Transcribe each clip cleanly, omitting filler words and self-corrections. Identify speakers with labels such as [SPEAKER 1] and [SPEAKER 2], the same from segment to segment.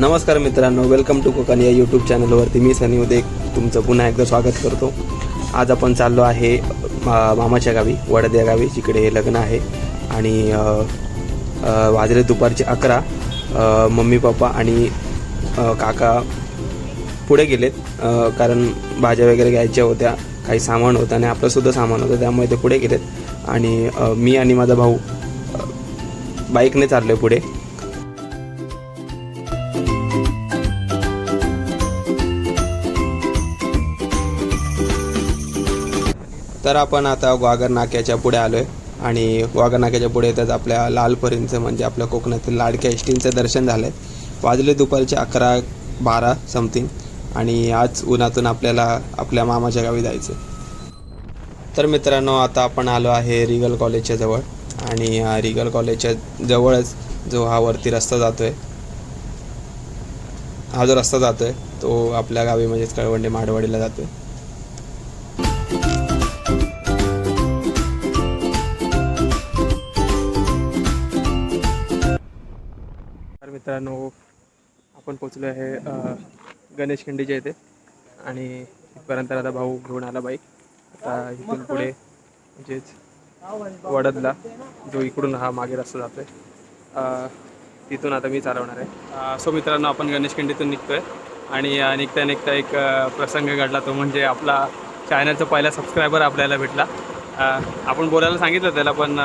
[SPEAKER 1] नमस्कार मित्रांनो, welcome to Konkan या यूट्यूब चॅनलवरती मी सनी उदे तुमचं पुन्हा एकदा स्वागत करतो. आज आपण चाललो आहे मामाच्या गावी, वडद या गावी, जिकडे लग्न आहे. आणि वाजले दुपारचे 11. मम्मी पप्पा आणि काका पुढे गेलेत, कारण भाज्या वगैरे घ्यायच्या होत्या, काही सामान होतं आणि आपलंसुद्धा सामान होतं, त्यामुळे ते पुढे गेलेत. आणि मी आणि माझा भाऊ बाईकने चाललो आहे पुढे. तर आपण आता ग्वागर नाक्याच्या पुढे आलो आहे आणि ग्वागर नाक्याच्या पुढे येतात आपल्या लालपरींचं, म्हणजे आपल्या कोकणातील लाडक्या एसटींचं दर्शन झालं आहे. वाजले दुपारचे 11-12 समथिंग आणि आज उन्हातून आपल्याला आपल्या मामाच्या गावी जायचं. तर मित्रांनो, आता आपण आलो आहे रिगल कॉलेजच्या जवळ आणि रिगल कॉलेजच्या जवळच जो हा वरती रस्ता जातो आहे, हा जो रस्ता जातो आहे तो आपल्या गावी म्हणजेच कळवंडे माडवाडीला जातो आहे. मित्रांनो, आपण पोचलो आहे गणेश खिंडीच्या इथे आणि इथपर्यंत आता भाऊ घेऊन आला बाईक. आता इथून पुढे म्हणजेच वडदला, जो इकडून हा मागे रस्ता जातो आहे, तिथून आता मी चालवणार आहे. सो मित्रांनो, आपण गणेश खिंडीतून निघतो आहे आणि निघता एक प्रसंग घडला, तो म्हणजे आपला चॅनलचा पहिला सबस्क्रायबर आपल्याला भेटला. आपण बोलायला सांगितलं त्याला, पण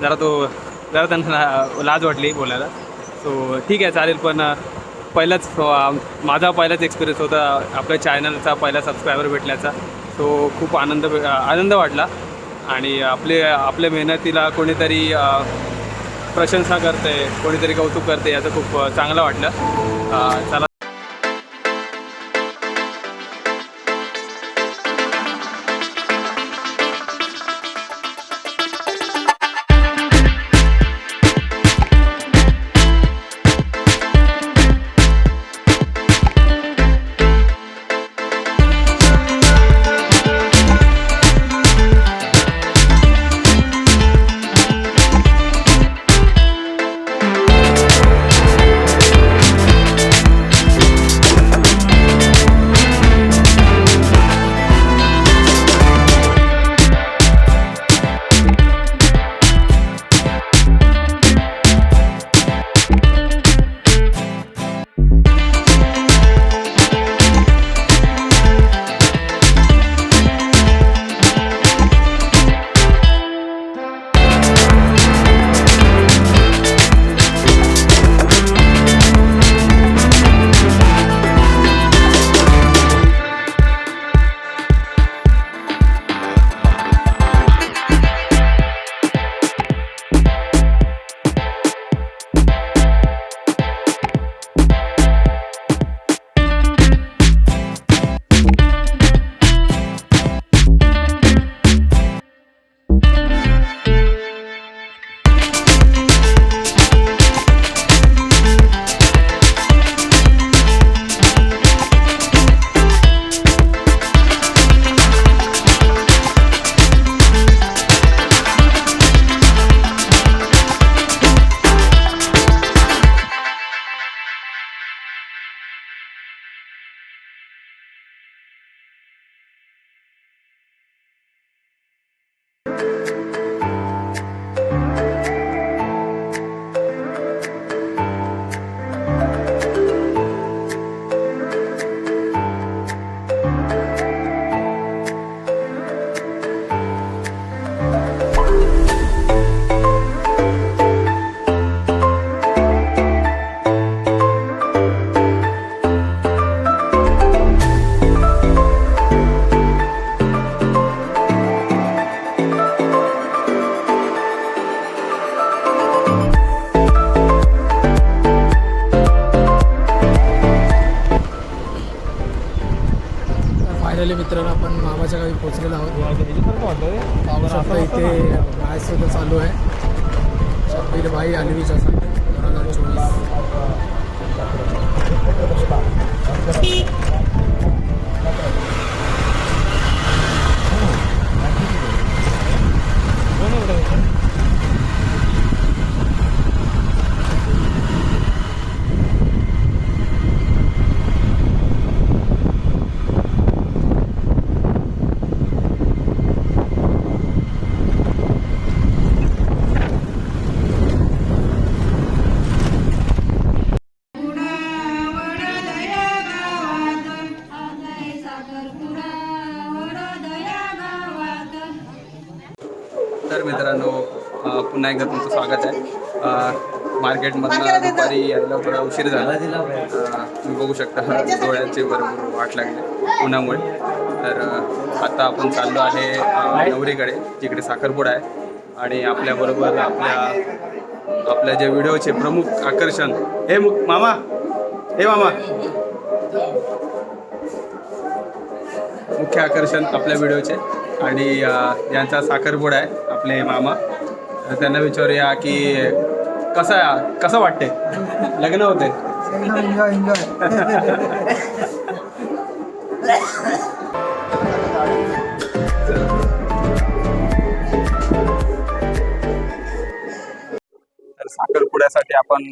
[SPEAKER 1] जरा त्यांना लाज वाटली बोलायला. सो ठीक आहे, चालेल. पण माझा पहिलाच एक्सपिरियन्स होता आपल्या चॅनलचा पहिला सबस्क्रायबर भेटल्याचा. सो खूप आनंद वाटला आणि आपल्या मेहनतीला कोणीतरी प्रशंसा करते, कोणीतरी कौतुक करते, याचं खूप चांगलं वाटलं. चला.
[SPEAKER 2] मित्रांनो, आपण मामाच्या गावी पोहोचलेलो आहोत. पाहू शकता इथे मॅच सुद्धा चालू आहे. शब्बीर भाई आलवीचा 2024.
[SPEAKER 1] पुन्हा एकदा तुमचं स्वागत आहे. मार्केटमधनं दुपारी यायला थोडा उशीर झाला. तुम्ही बघू शकता डोळ्यांचे भरपूर वाट लागले उन्हामुळे. तर आता आपण चाललो आहे नवरीकडे, जिकडे साखरपुडा आहे. आणि आपल्याबरोबर आपल्या जे व्हिडिओचे प्रमुख आकर्षण हे मामा मुख्य आकर्षण आपल्या व्हिडिओचे आणि ज्यांचा साखरपुडा आहे आपले मामा. त्यांना विचारूया की कसं वाटते लग्न होते.
[SPEAKER 2] एन्जॉय
[SPEAKER 1] तर साखरपुड्यासाठी आपण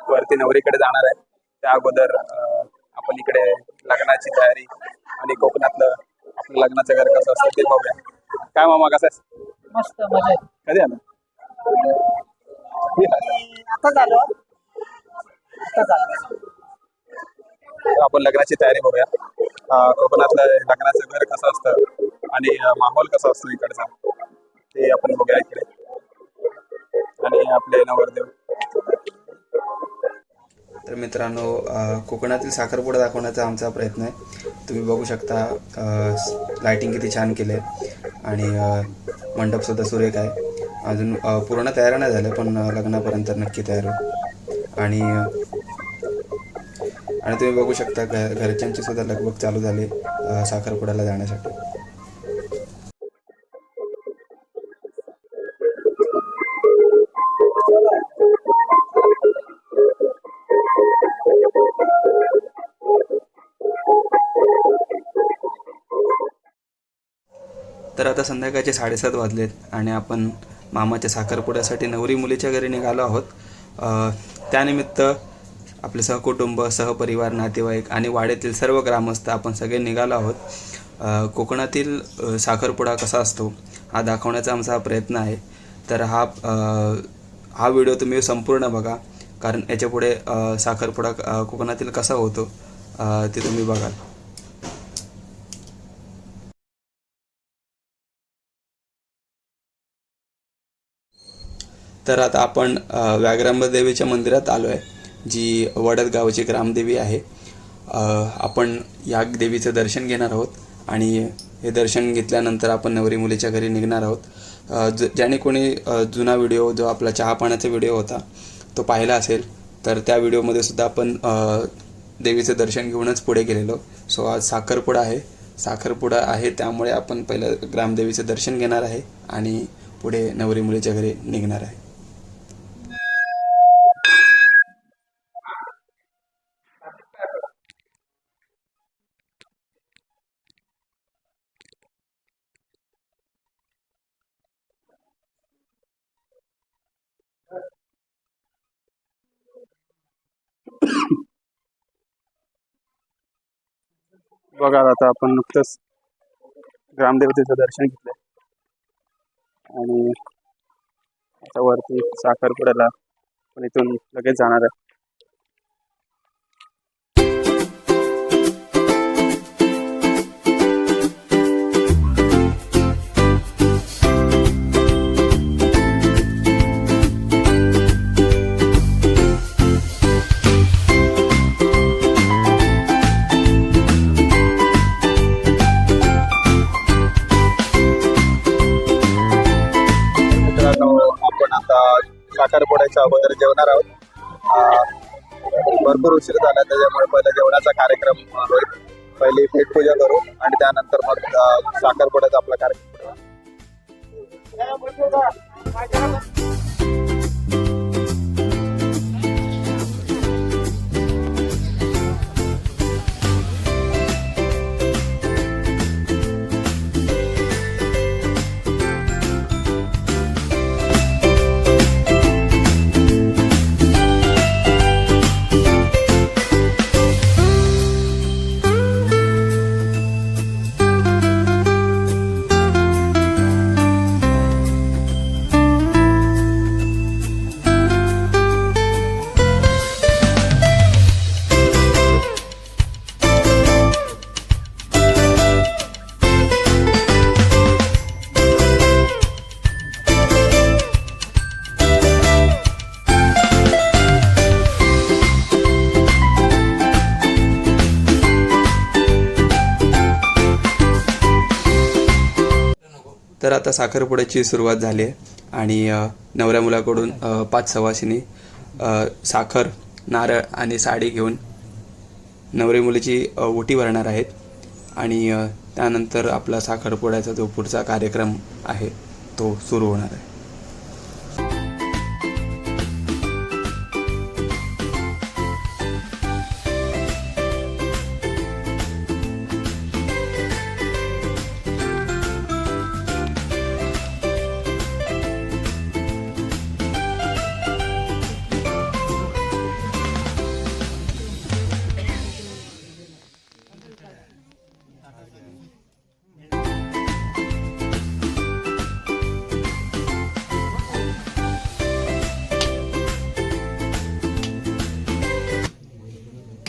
[SPEAKER 1] वरती नवरीकडे जाणार आहे. त्या अगोदर आपण इकडे लग्नाची तयारी आणि कोकणातलं आपलं लग्नाचं घर कसं असतं ते बघूया. काय मामा कसं आहे?
[SPEAKER 2] मस्त मजा.
[SPEAKER 1] कधी आलं? आपण लग्नाची तयारी बघूया. कोकणातलं लग्नाचं घर कसं असतं आणि माहोल कसा असतो इकडचा ते आपण बघूया इकडे. आणि आपले नवरदेव. तर मित्रांनो, कोकणातील साखरपुडा दाखवण्याचा आमचा प्रयत्न आहे. तुम्ही बघू शकता लायटिंग किती छान केलं आहे आणि मंडपसुद्धा सुरेख आहे. अजून पूर्ण तयार नाही झालं, पण लग्नापर्यंत नक्की तयार होईल. आणि तुम्ही बघू शकता घरच्यांची सुद्धा लगबग चालू झाली साखरपुड्याला जाण्यासाठी. तर आता संध्याकाळचे 7:30 वाजलेत आणि आपण मामाच्या साखरपुड्यासाठी नवरी मुलीच्या घरी निघालो आहोत. त्यानिमित्त आपले सहकुटुंब, सहपरिवार, नातेवाईक आणि वाड्यातील सर्व ग्रामस्थ आपण सगळे निघालो आहोत. कोकणातील साखरपुडा कसा असतो हा दाखवण्याचा आमचा प्रयत्न आहे. तर हा व्हिडिओ तुम्ही संपूर्ण बघा, कारण याच्यापुढे साखरपुडा कोकणातील कसा होतो ते तुम्ही बघाल. तर आता आपण व्याघ्रांबा देवीच्या मंदिरात आलो आहे, जी वडद गावची ग्रामदेवी आहे. आपण या देवीचं दर्शन घेणार आहोत आणि हे दर्शन घेतल्यानंतर आपण नवरी मुलीच्या घरी निघणार आहोत. ज्याने कोणी जुना व्हिडिओ जो आपला चहा पाण्याचा व्हिडिओ होता तो पाहिला असेल, तर त्या व्हिडिओमध्ये सुद्धा आपण देवीचं दर्शन घेऊनच पुढे गेलेलो. सो आज साखरपुडा आहे त्यामुळे आपण पहिलं ग्रामदेवीचं दर्शन घेणार आहे आणि पुढे नवरी मुलीच्या घरी निघणार आहे. बघा, आता आपण नुकतंच ग्रामदेवतेचं दर्शन घेतलंय आणि आता वरती साखरपुड्याला पण इथून लगेच जाणार आहे. आपण आता साखरपुड्याच्या अगोदर जेवणार आहोत. भरपूर उशीर झाला, त्याच्यामुळे पहिला जेवणाचा कार्यक्रम होईल. पहिली पेटपूजा करू आणि त्यानंतर मग साखरपुड्याचा आपला कार्यक्रम. तर आता साखरपुड्याची सुरुवात झाली आहे आणि नवऱ्या मुलाकडून 5 सवासिनी साखर, नारळ आणि साडी घेऊन नवरी मुलीची ओटी भरणार आहेत आणि त्यानंतर आपला साखरपुड्याचा जो पुढचा कार्यक्रम आहे तो सुरू होणार आहे.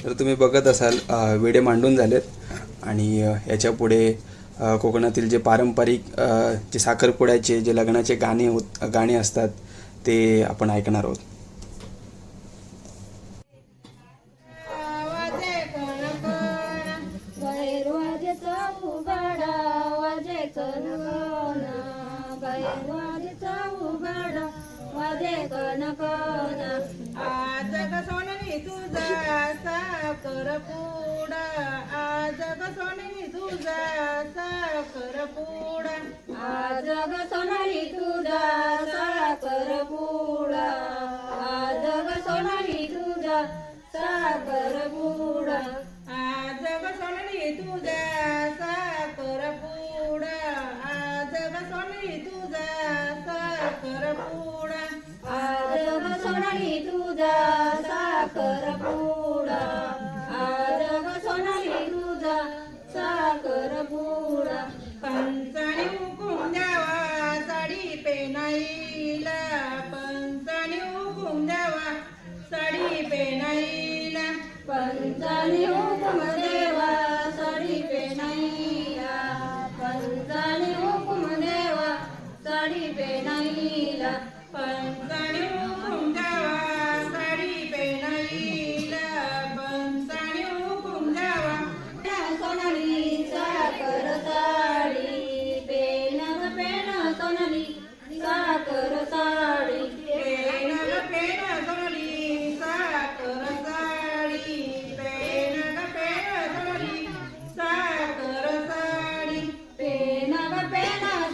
[SPEAKER 1] तर तुम्ही बघत असाल विडे मांडून झालेत आणि याच्या पुढे कोकणातील जे पारंपरिक जे साखरपुड्याचे जे लग्नाचे गाणे असतात ते आपण ऐकणार आहोत.
[SPEAKER 3] आज ग सोनली तुझा साखरपुडा, आज ग सोनली तुझा साखरपुडा,
[SPEAKER 4] आज ग सोनाली तुझा साखरपुडा, आज ग सोनाली तुझा साखरपुडा,
[SPEAKER 3] आज ग सोनली तुझा साखरपुडा, आज ग सोनली तुझा साखरपुडा,
[SPEAKER 4] आज ग सोनाली तुझा साखरपुडा, आज ग सोनाली तुझा साखरपुडा.
[SPEAKER 3] पंचाणी हुकूम द्यावा साडी पेनाईला, पंचाणी हुकूम द्यावा साडी पेनाईला,
[SPEAKER 4] पंचाली हुकुम देवा साडी पेनाईला, पंचाली हुकुम देवा साडी पेनाईला,
[SPEAKER 3] पंचाणी हुकूम द्यावा साडी पेनाईला, पंचाणी हुकूम द्यावा
[SPEAKER 4] सोनाली साखर साडी पेन सोनाली साखर साडी,
[SPEAKER 3] पेन सोनली साखर साडी, पेन सोनली साखर साडी,
[SPEAKER 4] पेन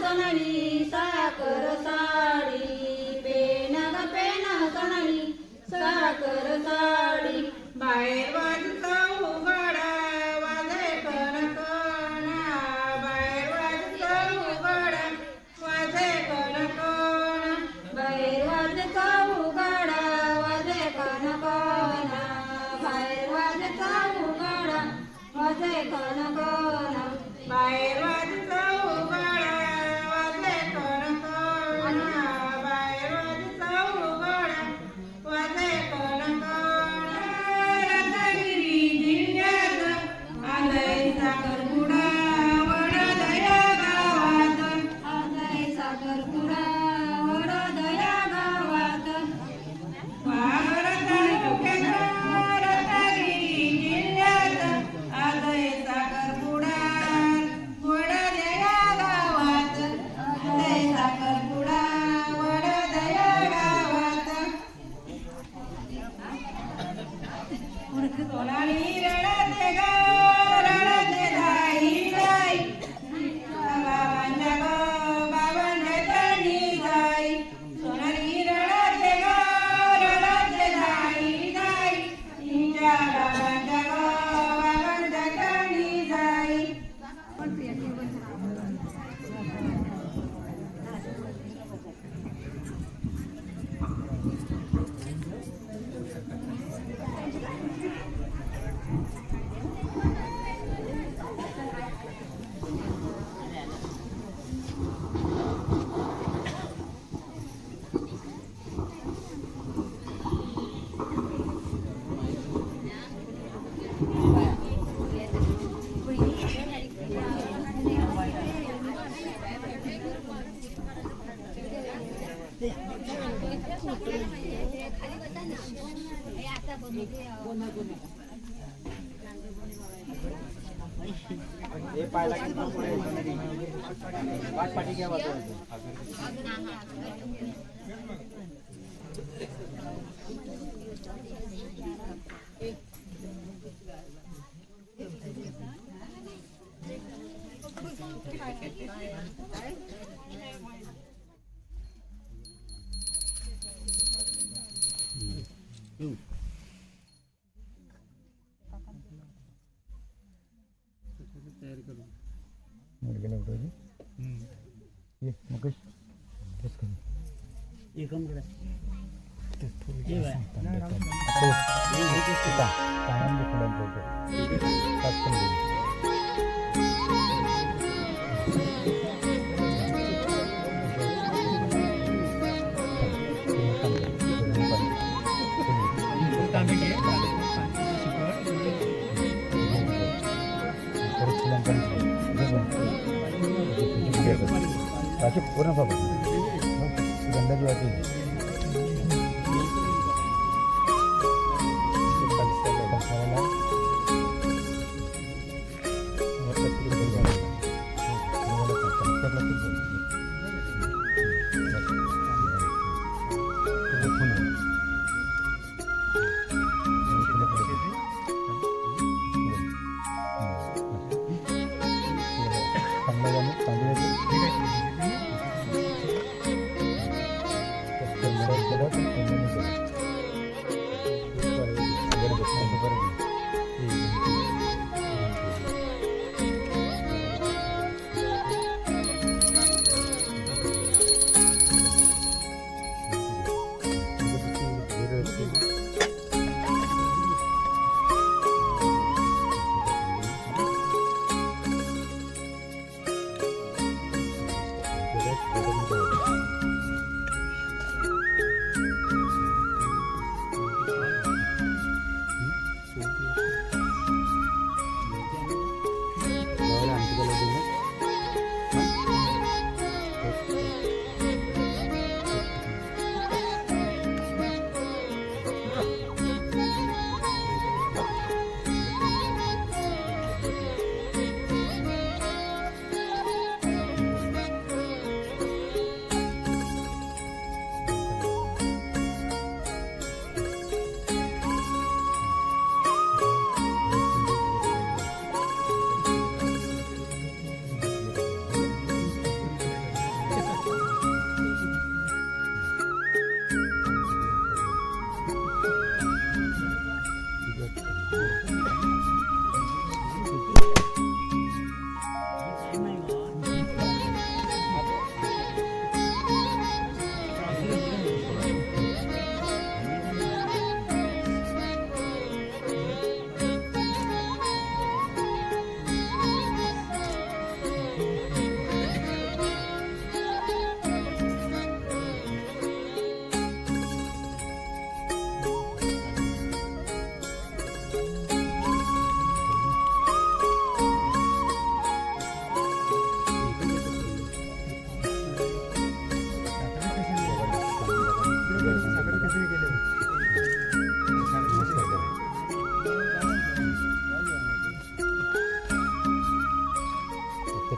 [SPEAKER 4] सोनाली साखर साडी, पेन सोनाली साखर साडी.
[SPEAKER 3] बाहेर वाजता उघडा वाजे कणकणा, बाहेर वाजता उघडा वाजे कणकणा,
[SPEAKER 4] बाहेर वाजता उघडा वाजे कणकणा, बाहेर वाजता उघडा वाजे कणकणा,
[SPEAKER 3] बाहेर वाजता उघडा वाजे कणकणा, बाहेर वाजता उघडा वाजे कणकणा. रत्नागिरी जिल्ह्यात आलंय साखरपुडा वडदया गावात,
[SPEAKER 4] आलंय साखरपुडा वडोदया गावात,
[SPEAKER 3] महाराष्ट्राने मुख्यतः रत्नागिरी जिल्ह्यात आलंय साखरपुडा वडदया गावात, आलंय साखरपुडा वडदया गावात. सोनाली रडते ग रडते दाई दाई, बाबांच्या ग बाबांच्या चरणी जाई, सोनाली रडते ग रडते दाई दाई, तिच्या बाबांच्या ग बाबांच्या चरणी जाई.
[SPEAKER 5] पूर्ण बाबा गंधाची वाटी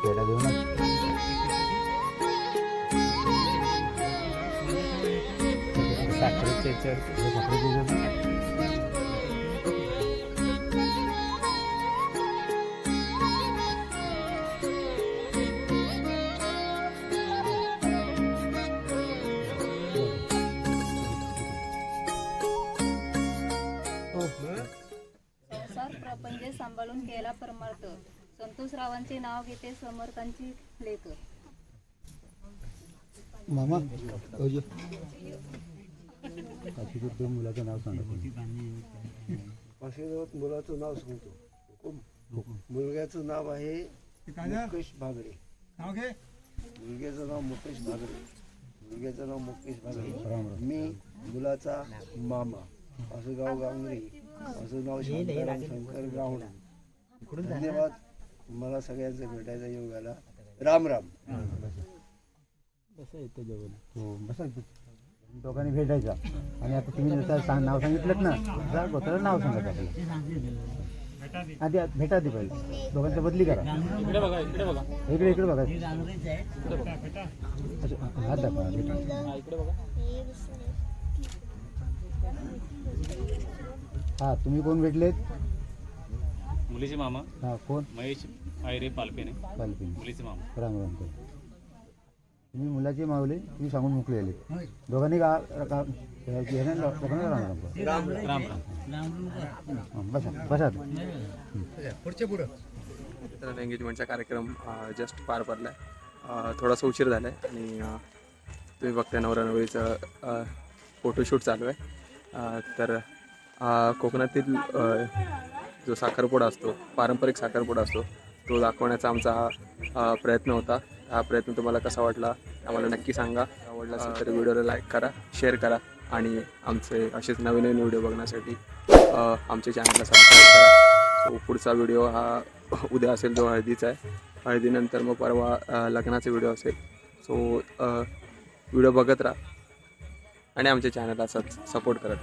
[SPEAKER 5] पेढा देऊ ना साखरेचे
[SPEAKER 4] संसार प्रपंच सांभाळून केला परमार्थ. संतोषरावांचे नाव घेते समर्थांची लेख.
[SPEAKER 5] मामा काशीपूर मुलाचं नाव सांगा.
[SPEAKER 6] काशीनाथ मुलाचं नाव सांगतो. मुलग्याचं नाव आहे मुकेश भागडे. मुलग्याचं नाव मुकेश भागडे. मुलग्याचं नाव मुकेश भागडे. मी मुलाचा मामा. असं गाव गांगरी. असं नाव शांताराम शंकर गावणा. धन्यवाद. मला सगळ्यांचं भेटायचा योग आला. राम राम.
[SPEAKER 5] बसा येतं जेवण. हो बसा दोघांनी भेटायचा. आणि आता तुम्ही जसं नाव सांगितलं ना गोत्राला नाव सांगायचं आपल्याला. आधी भेटा आधी पहिले दोघांचा बदली करा. इकडे बघा इकडे बघा. अच्छा, हात दाखवा भेटा. हा तुम्ही कोण भेटलेत?
[SPEAKER 7] मुलीचे मामा
[SPEAKER 5] हा कोण?
[SPEAKER 7] महेश आयरे पालपेने
[SPEAKER 5] पालपिन.
[SPEAKER 7] मुलीचे मामा.
[SPEAKER 5] राम राम कर. तुम्ही मुलाचे मावले तुम्ही सांगून मोकळे आले दोघांनी लोकांना राम राम कर.
[SPEAKER 7] राम राम.
[SPEAKER 5] बसा बसा.
[SPEAKER 1] मित्रांनो एंगेजमेंटचा कार्यक्रम जस्ट पार पडला आहे. थोडासा उशीर झाला आहे आणि तुम्ही बघताय नवरा नवरीचं फोटोशूट चालू आहे. तर कोकणातील जो साखरपुडा असतो पारंपरिक साखरपुडा असतो तो दाखवण्याचा आमचा हा प्रयत्न होता. हा प्रयत्न तुम्हाला कसा वाटला आम्हाला नक्की सांगा. आवडला असेल तर व्हिडिओला लाईक करा, शेअर करा आणि आमचे असेच नवीन नवीन व्हिडिओ बघण्यासाठी आमच्या चॅनलला सबस्क्राईब करा. सो पुढचा व्हिडिओ हा उद्या असेल जो हळदीचा आहे. हळदीनंतर मग परवा लग्नाचा व्हिडिओ असेल. सो व्हिडिओ बघत राहा आणि आमच्या चॅनलला असंच सपोर्ट करत.